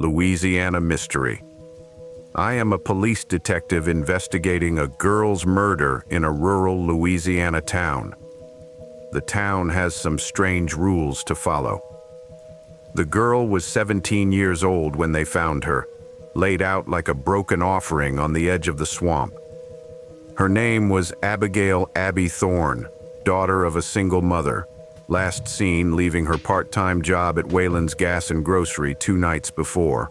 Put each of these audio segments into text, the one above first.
Louisiana mystery. I am a police detective investigating a girl's murder in a rural Louisiana town. The town has some strange rules to follow. The girl was 17 years old when they found her, laid out like a broken offering on the edge of the swamp. Her name was Abigail Thorne, daughter of a single mother, last seen leaving her part-time job at Wayland's Gas and Grocery 2 nights before.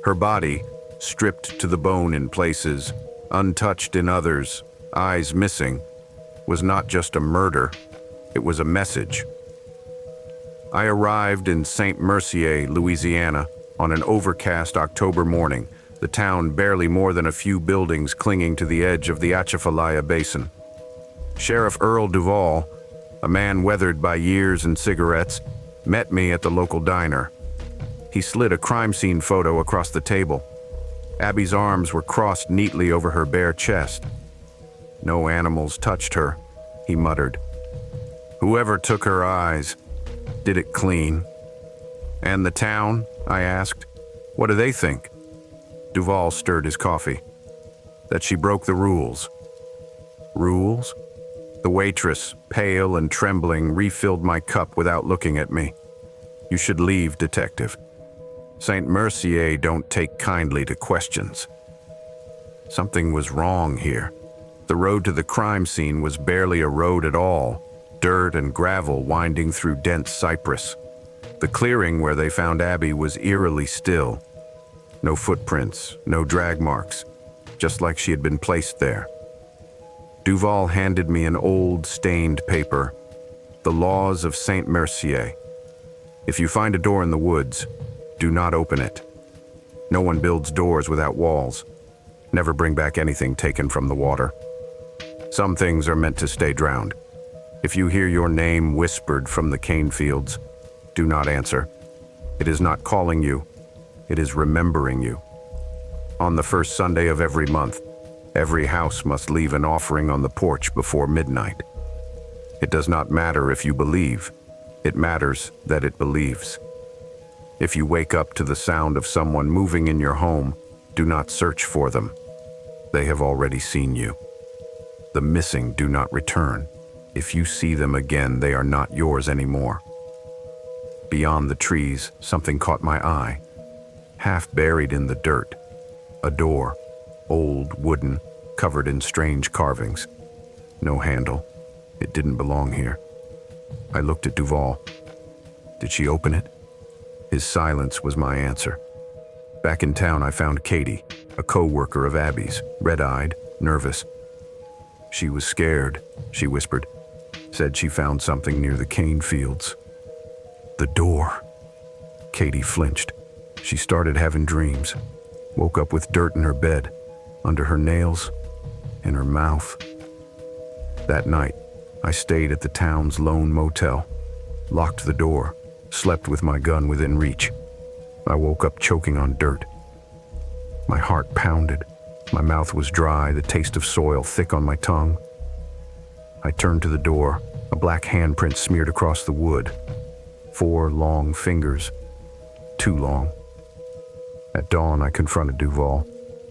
Her body, stripped to the bone in places, untouched in others, eyes missing, was not just a murder, it was a message. I arrived in St. Mercier, Louisiana, on an overcast October morning, the town barely more than a few buildings clinging to the edge of the Atchafalaya Basin. Sheriff Earl Duvall, a man weathered by years and cigarettes, met me at the local diner. He slid a crime scene photo across the table. Abby's arms were crossed neatly over her bare chest. "No animals touched her," he muttered. "Whoever took her eyes did it clean." "And the town?" I asked. "What do they think?" Duvall stirred his coffee. "That she broke the rules." "Rules?" The waitress, pale and trembling, refilled my cup without looking at me. "You should leave, detective. St. Mercier don't take kindly to questions." Something was wrong here. The road to the crime scene was barely a road at all, dirt and gravel winding through dense cypress. The clearing where they found Abby was eerily still. No footprints, no drag marks, just like she had been placed there. Duvall handed me an old, stained paper, The Laws of St. Mercier. If you find a door in the woods, do not open it. No one builds doors without walls. Never bring back anything taken from the water. Some things are meant to stay drowned. If you hear your name whispered from the cane fields, do not answer. It is not calling you, it is remembering you. On the first Sunday of every month, every house must leave an offering on the porch before midnight. It does not matter if you believe, it matters that it believes. If you wake up to the sound of someone moving in your home, do not search for them. They have already seen you. The missing do not return. If you see them again, they are not yours anymore. Beyond the trees, something caught my eye. Half buried in the dirt, a door, old, wooden, covered in strange carvings. No handle. It didn't belong here. I looked at Duvall. Did she open it? His silence was my answer. Back in town, I found Katie, a co-worker of Abby's, red-eyed, nervous. "She was scared," she whispered. "Said she found something near the cane fields." The door. Katie flinched. She started having dreams. Woke up with dirt in her bed, under her nails, in her mouth. That night, I stayed at the town's lone motel, locked the door, slept with my gun within reach. I woke up choking on dirt. My heart pounded. My mouth was dry, the taste of soil thick on my tongue. I turned to the door, a black handprint smeared across the wood. 4 long fingers. Too long. At dawn, I confronted Duvall.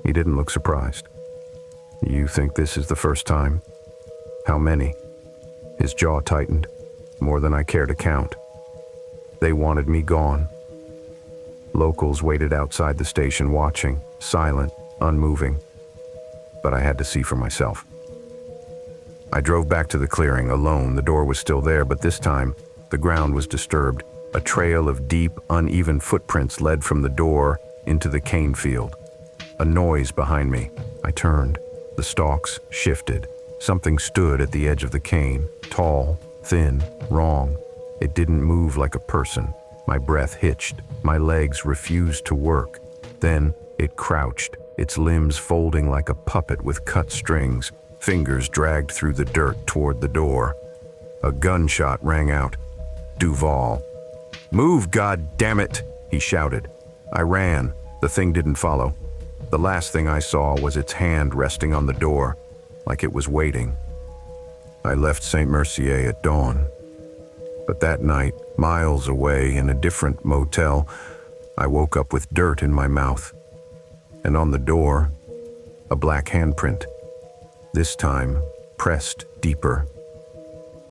He didn't look surprised. "You think this is the first time?" "How many?" His jaw tightened, more than I care to count. They wanted me gone. Locals waited outside the station watching, silent, unmoving. But I had to see for myself. I drove back to the clearing, alone. The door was still there, but this time, the ground was disturbed. A trail of deep, uneven footprints led from the door into the cane field. A noise behind me. I turned. The stalks shifted. Something stood at the edge of the cane, tall, thin, wrong. It didn't move like a person. My breath hitched. My legs refused to work. Then it crouched, its limbs folding like a puppet with cut strings. Fingers dragged through the dirt toward the door. A gunshot rang out. Duvall. "Move, goddammit!" he shouted. I ran. The thing didn't follow. The last thing I saw was its hand resting on the door, like it was waiting. I left St. Mercier at dawn. But that night, miles away in a different motel, I woke up with dirt in my mouth, and on the door, a black handprint, this time pressed deeper.